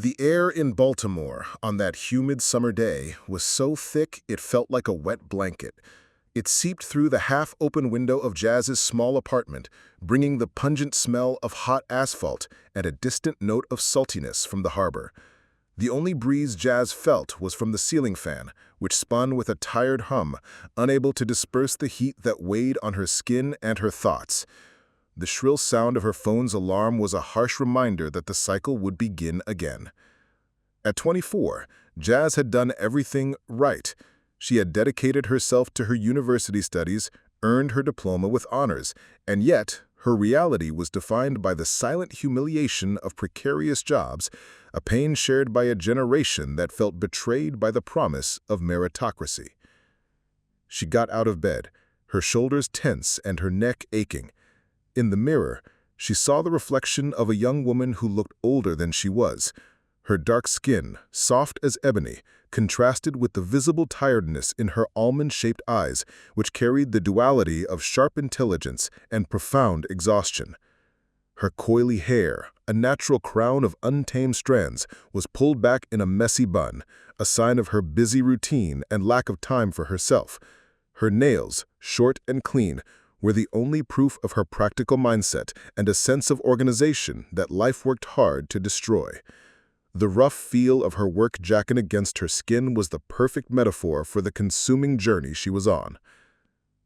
The air in Baltimore on that humid summer day was so thick it felt like a wet blanket. It seeped through the half-open window of Jazz's small apartment, bringing the pungent smell of hot asphalt and a distant note of saltiness from the harbor. The only breeze Jazz felt was from the ceiling fan, which spun with a tired hum, unable to disperse the heat that weighed on her skin and her thoughts. The shrill sound of her phone's alarm was a harsh reminder that the cycle would begin again. At 24, Jazz had done everything right. She had dedicated herself to her university studies, earned her diploma with honors, and yet her reality was defined by the silent humiliation of precarious jobs, a pain shared by a generation that felt betrayed by the promise of meritocracy. She got out of bed, her shoulders tense and her neck aching. In the mirror, she saw the reflection of a young woman who looked older than she was. Her dark skin, soft as ebony, contrasted with the visible tiredness in her almond-shaped eyes, which carried the duality of sharp intelligence and profound exhaustion. Her coily hair, a natural crown of untamed strands, was pulled back in a messy bun, a sign of her busy routine and lack of time for herself. Her nails, short and clean, were the only proof of her practical mindset and a sense of organization that life worked hard to destroy. The rough feel of her work jacket against her skin was the perfect metaphor for the consuming journey she was on.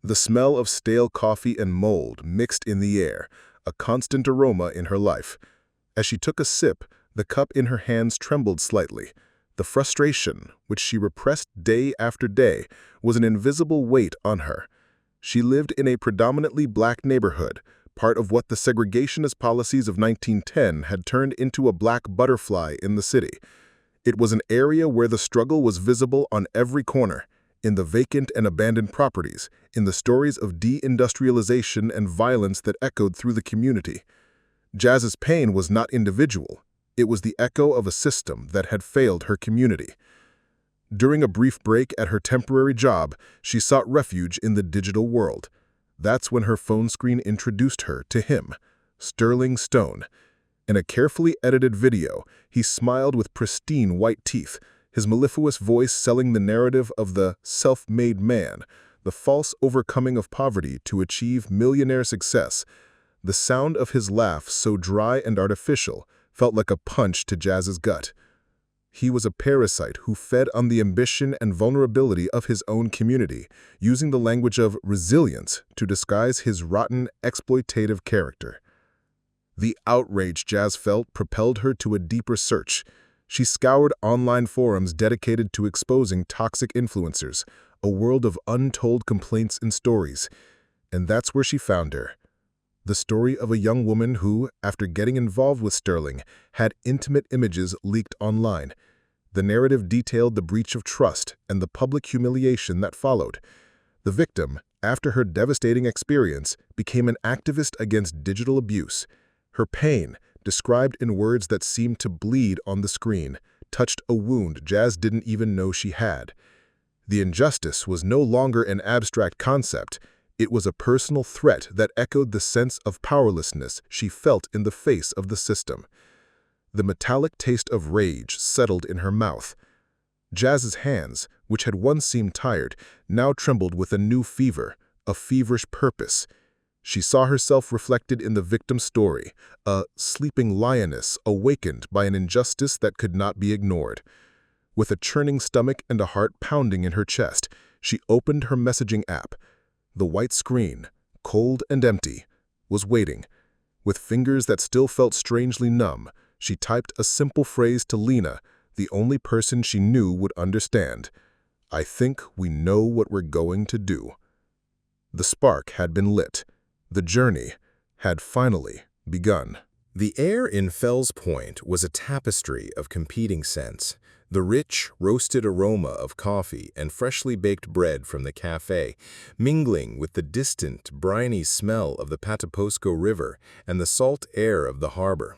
The smell of stale coffee and mold mixed in the air, a constant aroma in her life. As she took a sip, the cup in her hands trembled slightly. The frustration, which she repressed day after day, was an invisible weight on her. She lived in a predominantly black neighborhood, part of what the segregationist policies of 1910 had turned into a black butterfly in the city. It was an area where the struggle was visible on every corner, in the vacant and abandoned properties, in the stories of deindustrialization and violence that echoed through the community. Jazz's pain was not individual. It was the echo of a system that had failed her community. During a brief break at her temporary job, she sought refuge in the digital world. That's when her phone screen introduced her to him, Sterling Stone. In a carefully edited video, he smiled with pristine white teeth, his mellifluous voice selling the narrative of the self-made man, the false overcoming of poverty to achieve millionaire success. The sound of his laugh, so dry and artificial, felt like a punch to Jazz's gut. He was a parasite who fed on the ambition and vulnerability of his own community, using the language of resilience to disguise his rotten, exploitative character. The outrage Jazz felt propelled her to a deeper search. She scoured online forums dedicated to exposing toxic influencers, a world of untold complaints and stories. And that's where she found her. The story of a young woman who, after getting involved with Sterling, had intimate images leaked online. The narrative detailed the breach of trust and the public humiliation that followed. The victim, after her devastating experience, became an activist against digital abuse. Her pain, described in words that seemed to bleed on the screen, touched a wound Jazz didn't even know she had. The injustice was no longer an abstract concept. It was a personal threat that echoed the sense of powerlessness she felt in the face of the system. The metallic taste of rage settled in her mouth. Jazz's hands, which had once seemed tired, now trembled with a new fever, a feverish purpose. She saw herself reflected in the victim's story, a sleeping lioness awakened by an injustice that could not be ignored. With a churning stomach and a heart pounding in her chest, she opened her messaging app. The white screen, cold and empty, was waiting. With fingers that still felt strangely numb, she typed a simple phrase to Lena, the only person she knew would understand. "I think we know what we're going to do." The spark had been lit. The journey had finally begun. The air in Fells Point was a tapestry of competing scents. The rich, roasted aroma of coffee and freshly baked bread from the cafe, mingling with the distant, briny smell of the Patapsco River and the salt air of the harbor.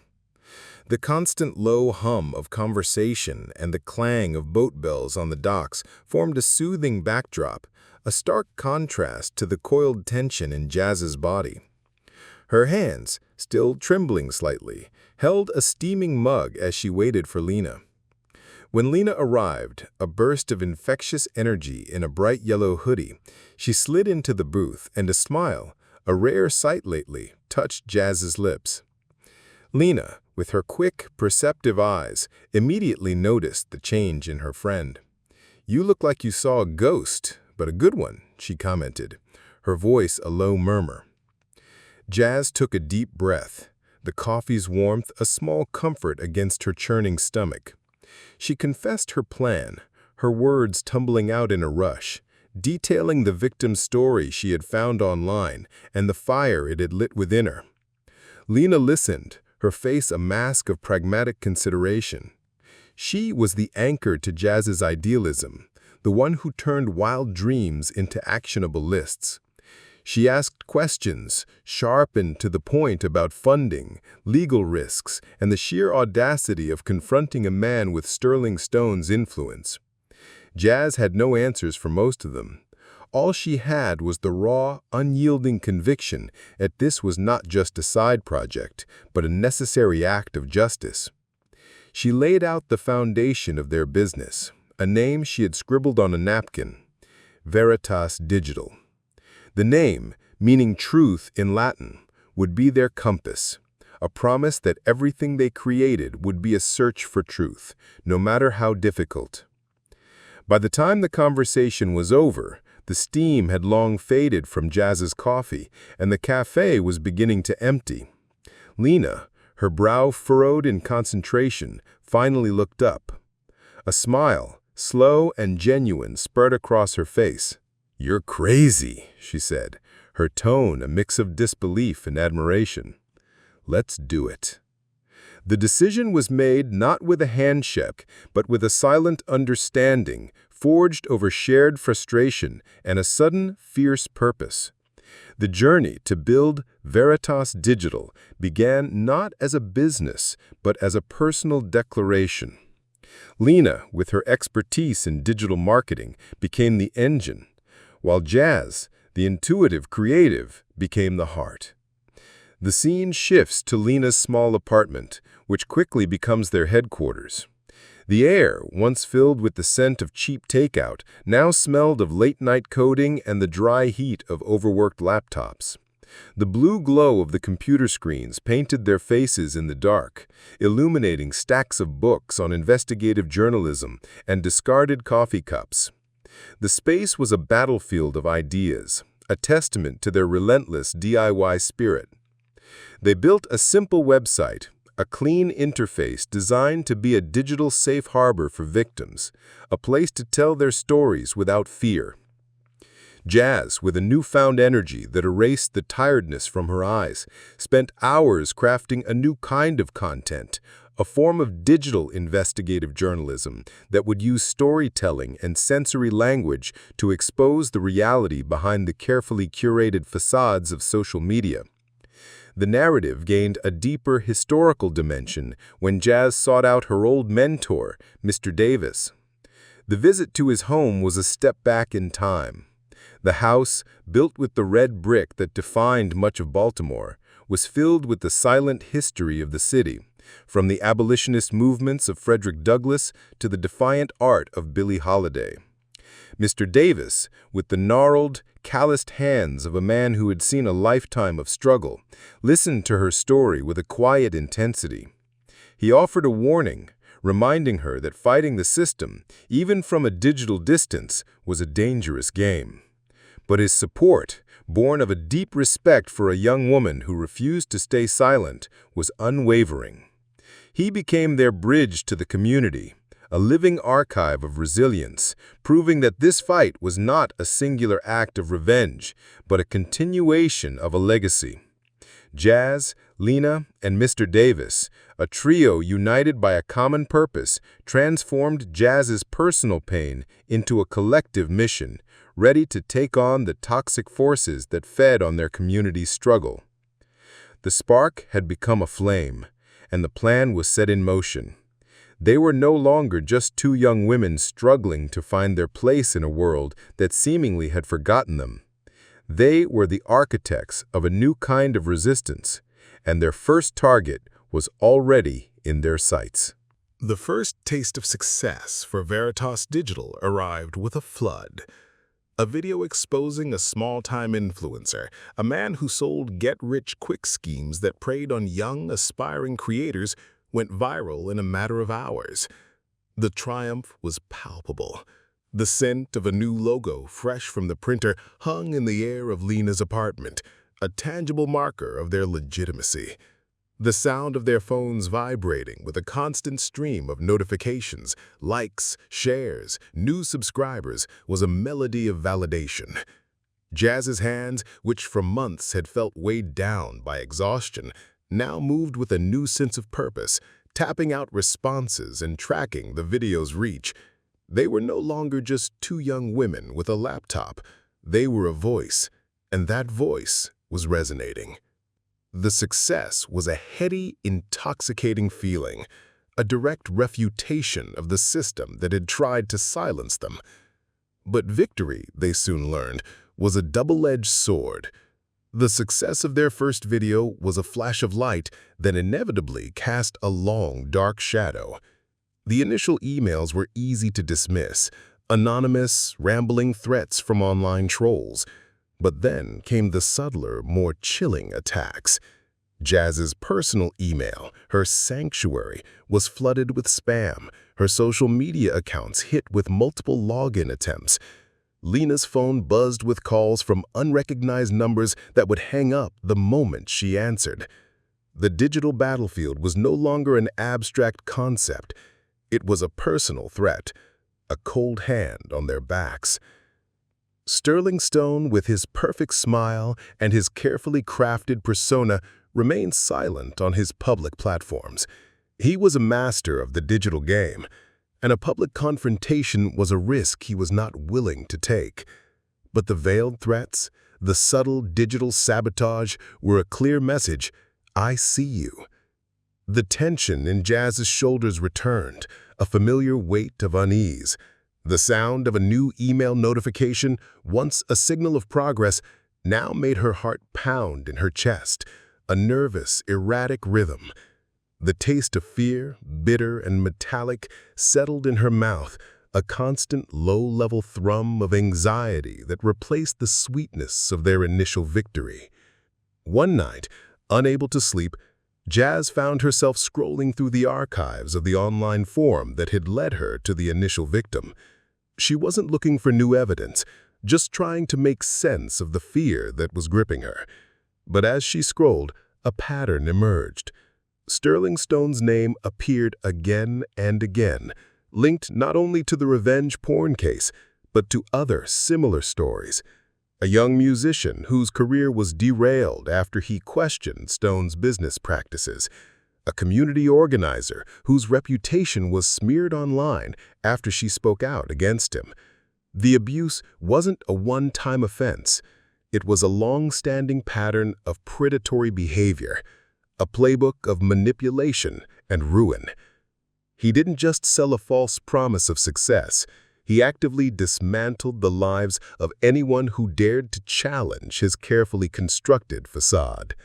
The constant low hum of conversation and the clang of boat bells on the docks formed a soothing backdrop, a stark contrast to the coiled tension in Jazz's body. Her hands, still trembling slightly, held a steaming mug as she waited for Lena. When Lena arrived, a burst of infectious energy in a bright yellow hoodie, she slid into the booth and a smile, a rare sight lately, touched Jazz's lips. Lena, with her quick, perceptive eyes, immediately noticed the change in her friend. "You look like you saw a ghost, but a good one," she commented, her voice a low murmur. Jazz took a deep breath, the coffee's warmth a small comfort against her churning stomach. She confessed her plan, her words tumbling out in a rush, detailing the victim's story she had found online and the fire it had lit within her. Lena listened, her face a mask of pragmatic consideration. She was the anchor to Jazz's idealism, the one who turned wild dreams into actionable lists. She asked questions, sharp and to the point about funding, legal risks, and the sheer audacity of confronting a man with Sterling Stone's influence. Jazz had no answers for most of them. All she had was the raw, unyielding conviction that this was not just a side project, but a necessary act of justice. She laid out the foundation of their business, a name she had scribbled on a napkin: Veritas Digital. The name, meaning truth in Latin, would be their compass, a promise that everything they created would be a search for truth, no matter how difficult. By the time the conversation was over, the steam had long faded from Jazz's coffee, and the cafe was beginning to empty. Lena, her brow furrowed in concentration, finally looked up. A smile, slow and genuine, spread across her face. "You're crazy," she said, her tone a mix of disbelief and admiration. "Let's do it." The decision was made not with a handshake, but with a silent understanding, forged over shared frustration and a sudden, fierce purpose. The journey to build Veritas Digital began not as a business, but as a personal declaration. Lena, with her expertise in digital marketing, became the engine, while Jazz, the intuitive creative, became the heart. The scene shifts to Lena's small apartment, which quickly becomes their headquarters. The air, once filled with the scent of cheap takeout, now smelled of late-night coding and the dry heat of overworked laptops. The blue glow of the computer screens painted their faces in the dark, illuminating stacks of books on investigative journalism and discarded coffee cups. The space was a battlefield of ideas, a testament to their relentless DIY spirit. They built a simple website, a clean interface designed to be a digital safe harbor for victims, a place to tell their stories without fear. Jazz, with a newfound energy that erased the tiredness from her eyes, spent hours crafting a new kind of content, a form of digital investigative journalism that would use storytelling and sensory language to expose the reality behind the carefully curated facades of social media. The narrative gained a deeper historical dimension when Jazz sought out her old mentor, Mr. Davis. The visit to his home was a step back in time. The house, built with the red brick that defined much of Baltimore, was filled with the silent history of the city, from the abolitionist movements of Frederick Douglass to the defiant art of Billie Holiday. Mr. Davis, with the gnarled, calloused hands of a man who had seen a lifetime of struggle, listened to her story with a quiet intensity. He offered a warning, reminding her that fighting the system, even from a digital distance, was a dangerous game. But his support, born of a deep respect for a young woman who refused to stay silent, was unwavering. He became their bridge to the community, a living archive of resilience, proving that this fight was not a singular act of revenge, but a continuation of a legacy. Jazz, Lena, and Mr. Davis, a trio united by a common purpose, transformed Jazz's personal pain into a collective mission, ready to take on the toxic forces that fed on their community's struggle. The spark had become a flame, and the plan was set in motion. They were no longer just two young women struggling to find their place in a world that seemingly had forgotten them. They were the architects of a new kind of resistance, and their first target was already in their sights. The first taste of success for Veritas Digital arrived with a flood. A video exposing a small-time influencer, a man who sold get-rich-quick schemes that preyed on young, aspiring creators, went viral in a matter of hours. The triumph was palpable. The scent of a new logo, fresh from the printer, hung in the air of Lena's apartment, a tangible marker of their legitimacy. The sound of their phones vibrating with a constant stream of notifications, likes, shares, new subscribers was a melody of validation. Jazz's hands, which for months had felt weighed down by exhaustion, now moved with a new sense of purpose, tapping out responses and tracking the video's reach. They were no longer just two young women with a laptop. They were a voice, and that voice was resonating. The success was a heady, intoxicating feeling, a direct refutation of the system that had tried to silence them. But victory, they soon learned, was a double-edged sword. The success of their first video was a flash of light that inevitably cast a long, dark shadow. The initial emails were easy to dismiss, anonymous, rambling threats from online trolls. But then came the subtler, more chilling attacks. Jazz's personal email, her sanctuary, was flooded with spam, her social media accounts hit with multiple login attempts. Lena's phone buzzed with calls from unrecognized numbers that would hang up the moment she answered. The digital battlefield was no longer an abstract concept. It was a personal threat, a cold hand on their backs. Sterling Stone, with his perfect smile and his carefully crafted persona, remained silent on his public platforms. He was a master of the digital game, and a public confrontation was a risk he was not willing to take. But the veiled threats, the subtle digital sabotage, were a clear message: I see you. The tension in Jazz's shoulders returned, a familiar weight of unease. The sound of a new email notification, once a signal of progress, now made her heart pound in her chest, a nervous, erratic rhythm. The taste of fear, bitter and metallic, settled in her mouth, a constant low-level thrum of anxiety that replaced the sweetness of their initial victory. One night, unable to sleep, Jazz found herself scrolling through the archives of the online forum that had led her to the initial victim. She wasn't looking for new evidence, just trying to make sense of the fear that was gripping her. But as she scrolled, a pattern emerged. Sterling Stone's name appeared again and again, linked not only to the revenge porn case, but to other similar stories. A young musician whose career was derailed after he questioned Stone's business practices. A community organizer whose reputation was smeared online after she spoke out against him. The abuse wasn't a one-time offense. It was a long-standing pattern of predatory behavior, a playbook of manipulation and ruin. He didn't just sell a false promise of success. He actively dismantled the lives of anyone who dared to challenge his carefully constructed facade.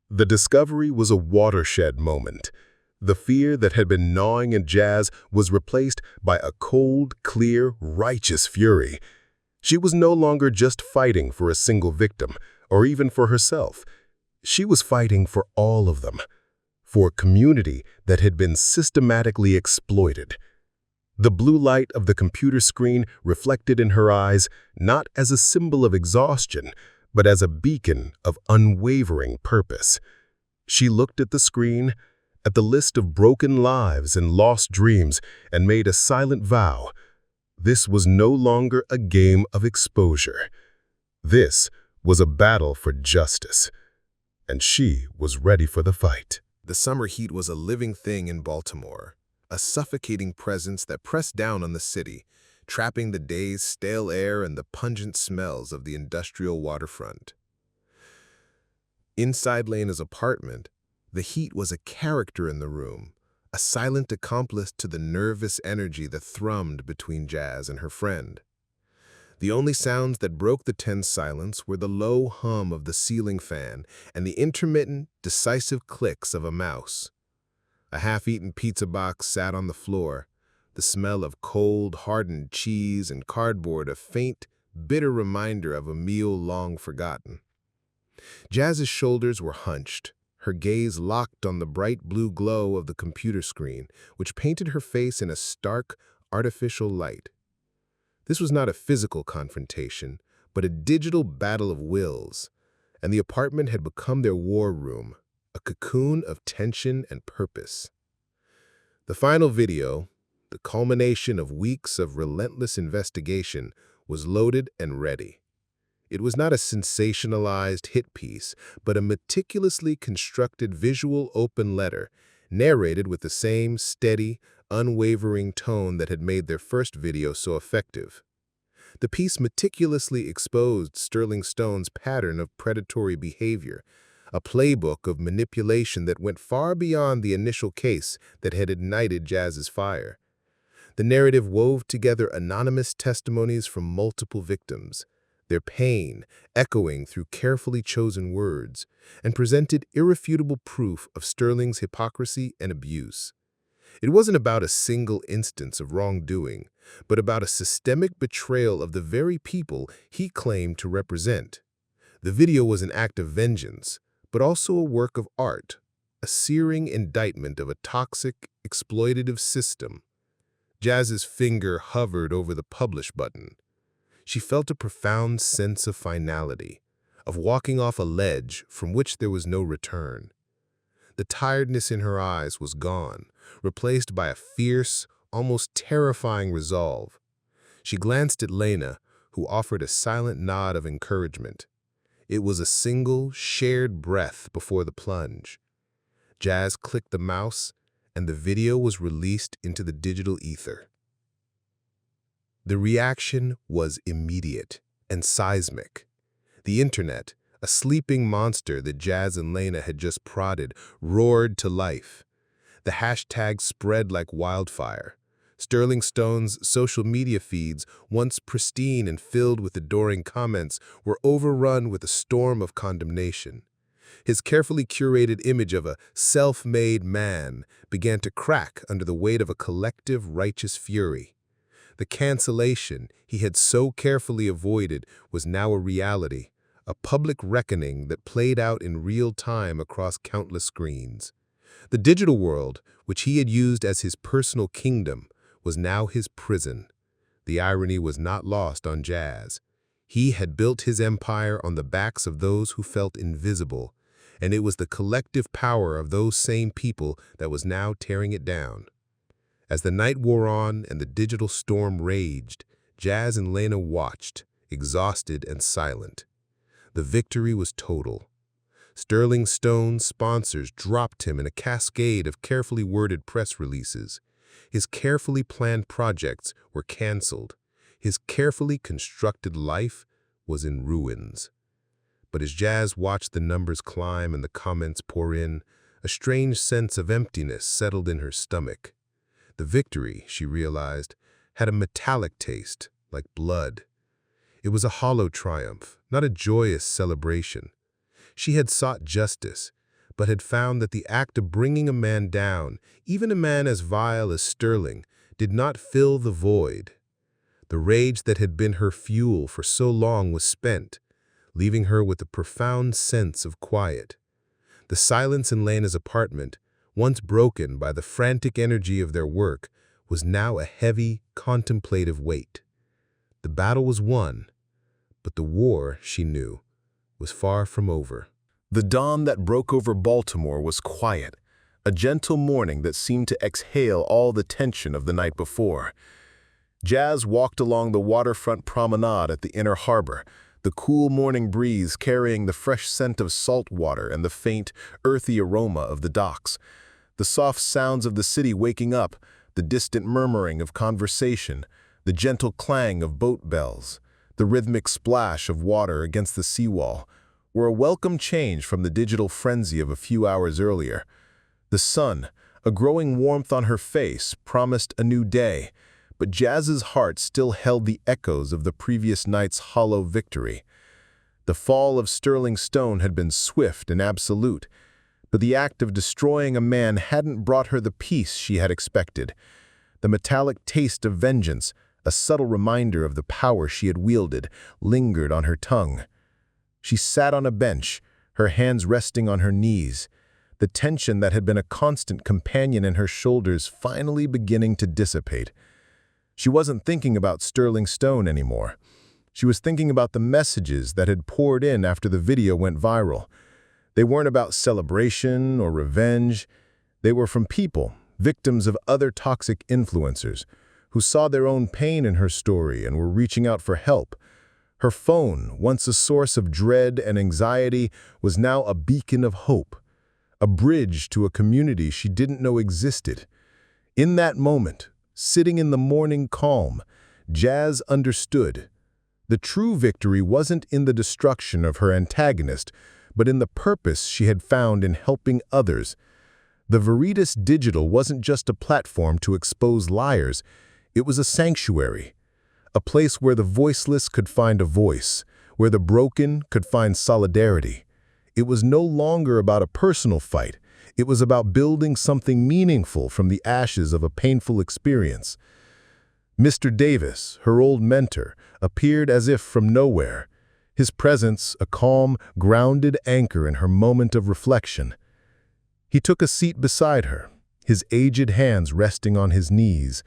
The discovery was a watershed moment. The fear that had been gnawing at Jazz was replaced by a cold, clear, righteous fury. She was no longer just fighting for a single victim, or even for herself. She was fighting for all of them, for a community that had been systematically exploited. The blue light of the computer screen reflected in her eyes not as a symbol of exhaustion, but as a beacon of unwavering purpose. She looked at the screen, at the list of broken lives and lost dreams, and made a silent vow. This was no longer a game of exposure. This was a battle for justice, and she was ready for the fight. The summer heat was a living thing in Baltimore, a suffocating presence that pressed down on the city, trapping the day's stale air and the pungent smells of the industrial waterfront. Inside Lena's apartment, the heat was a character in the room, a silent accomplice to the nervous energy that thrummed between Jazz and her friend. The only sounds that broke the tense silence were the low hum of the ceiling fan and the intermittent, decisive clicks of a mouse. A half-eaten pizza box sat on the floor, the smell of cold, hardened cheese and cardboard a faint, bitter reminder of a meal long forgotten. Jazz's shoulders were hunched, her gaze locked on the bright blue glow of the computer screen, which painted her face in a stark, artificial light. This was not a physical confrontation, but a digital battle of wills, and the apartment had become their war room, a cocoon of tension and purpose. The final video, the culmination of weeks of relentless investigation, was loaded and ready. It was not a sensationalized hit piece, but a meticulously constructed visual open letter, narrated with the same steady, unwavering tone that had made their first video so effective. The piece meticulously exposed Sterling Stone's pattern of predatory behavior, a playbook of manipulation that went far beyond the initial case that had ignited Jazz's fire. The narrative wove together anonymous testimonies from multiple victims, their pain echoing through carefully chosen words, and presented irrefutable proof of Sterling's hypocrisy and abuse. It wasn't about a single instance of wrongdoing, but about a systemic betrayal of the very people he claimed to represent. The video was an act of vengeance, but also a work of art, a searing indictment of a toxic, exploitative system. Jazz's finger hovered over the publish button. She felt a profound sense of finality, of walking off a ledge from which there was no return. The tiredness in her eyes was gone, replaced by a fierce, almost terrifying resolve. She glanced at Lena, who offered a silent nod of encouragement. It was a single, shared breath before the plunge. Jazz clicked the mouse, and the video was released into the digital ether. The reaction was immediate and seismic. The internet, a sleeping monster that Jazz and Lena had just prodded, roared to life. The hashtag spread like wildfire. Sterling Stone's social media feeds, once pristine and filled with adoring comments, were overrun with a storm of condemnation. His carefully curated image of a self-made man began to crack under the weight of a collective righteous fury. The cancellation he had so carefully avoided was now a reality, a public reckoning that played out in real time across countless screens. The digital world, which he had used as his personal kingdom, was now his prison. The irony was not lost on Jazz. He had built his empire on the backs of those who felt invisible, and it was the collective power of those same people that was now tearing it down. As the night wore on and the digital storm raged, Jazz and Lena watched, exhausted and silent. The victory was total. Sterling Stone's sponsors dropped him in a cascade of carefully worded press releases. His carefully planned projects were canceled. His carefully constructed life was in ruins. But as Jazz watched the numbers climb and the comments pour in, a strange sense of emptiness settled in her stomach. The victory, she realized, had a metallic taste, like blood. It was a hollow triumph, not a joyous celebration. She had sought justice, but had found that the act of bringing a man down, even a man as vile as Sterling, did not fill the void. The rage that had been her fuel for so long was spent, leaving her with a profound sense of quiet. The silence in Lena's apartment, once broken by the frantic energy of their work, was now a heavy, contemplative weight. The battle was won, but the war, she knew, was far from over. The dawn that broke over Baltimore was quiet, a gentle morning that seemed to exhale all the tension of the night before. Jazz walked along the waterfront promenade at the inner harbor, the cool morning breeze carrying the fresh scent of salt water and the faint, earthy aroma of the docks. The soft sounds of the city waking up, the distant murmuring of conversation, the gentle clang of boat bells, the rhythmic splash of water against the seawall, were a welcome change from the digital frenzy of a few hours earlier. The sun, a growing warmth on her face, promised a new day, but Jazz's heart still held the echoes of the previous night's hollow victory. The fall of Sterling Stone had been swift and absolute, but the act of destroying a man hadn't brought her the peace she had expected. The metallic taste of vengeance, a subtle reminder of the power she had wielded, lingered on her tongue. She sat on a bench, her hands resting on her knees, the tension that had been a constant companion in her shoulders finally beginning to dissipate. She wasn't thinking about Sterling Stone anymore. She was thinking about the messages that had poured in after the video went viral. They weren't about celebration or revenge. They were from people, victims of other toxic influencers, who saw their own pain in her story and were reaching out for help. Her phone, once a source of dread and anxiety, was now a beacon of hope, a bridge to a community she didn't know existed. In that moment, sitting in the morning calm, Jazz understood. The true victory wasn't in the destruction of her antagonist, but in the purpose she had found in helping others. The Veritas Digital wasn't just a platform to expose liars, it was a sanctuary, a place where the voiceless could find a voice, where the broken could find solidarity. It was no longer about a personal fight, it was about building something meaningful from the ashes of a painful experience. Mr. Davis, her old mentor, appeared as if from nowhere, his presence a calm, grounded anchor in her moment of reflection. He took a seat beside her, his aged hands resting on his knees.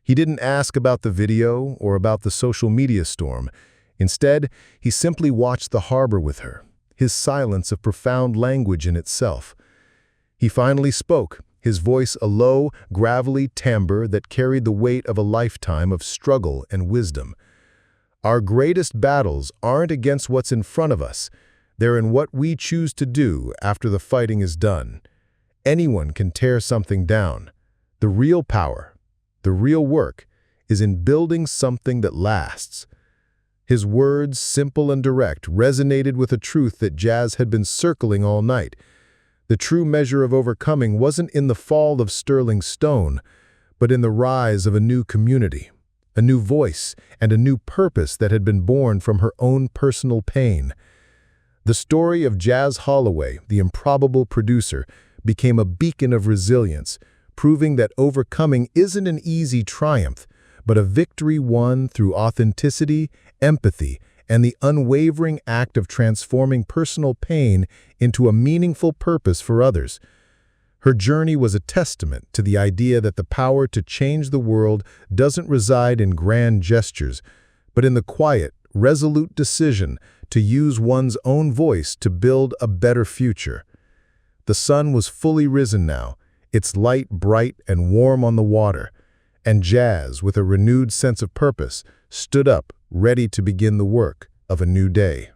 He didn't ask about the video or about the social media storm. Instead, he simply watched the harbor with her, his silence a profound language in itself. He finally spoke, his voice a low, gravelly timbre that carried the weight of a lifetime of struggle and wisdom. Our greatest battles aren't against what's in front of us. They're in what we choose to do after the fighting is done. Anyone can tear something down. The real power, the real work, is in building something that lasts. His words, simple and direct, resonated with a truth that Jazz had been circling all night. The true measure of overcoming wasn't in the fall of Sterling Stone, but in the rise of a new community, a new voice, and a new purpose that had been born from her own personal pain. The story of Jazz Holloway, the improbable producer, became a beacon of resilience, proving that overcoming isn't an easy triumph, but a victory won through authenticity, empathy, and the unwavering act of transforming personal pain into a meaningful purpose for others. Her journey was a testament to the idea that the power to change the world doesn't reside in grand gestures, but in the quiet, resolute decision to use one's own voice to build a better future. The sun was fully risen now, its light bright and warm on the water, and Jazz, with a renewed sense of purpose, stood up, ready to begin the work of a new day.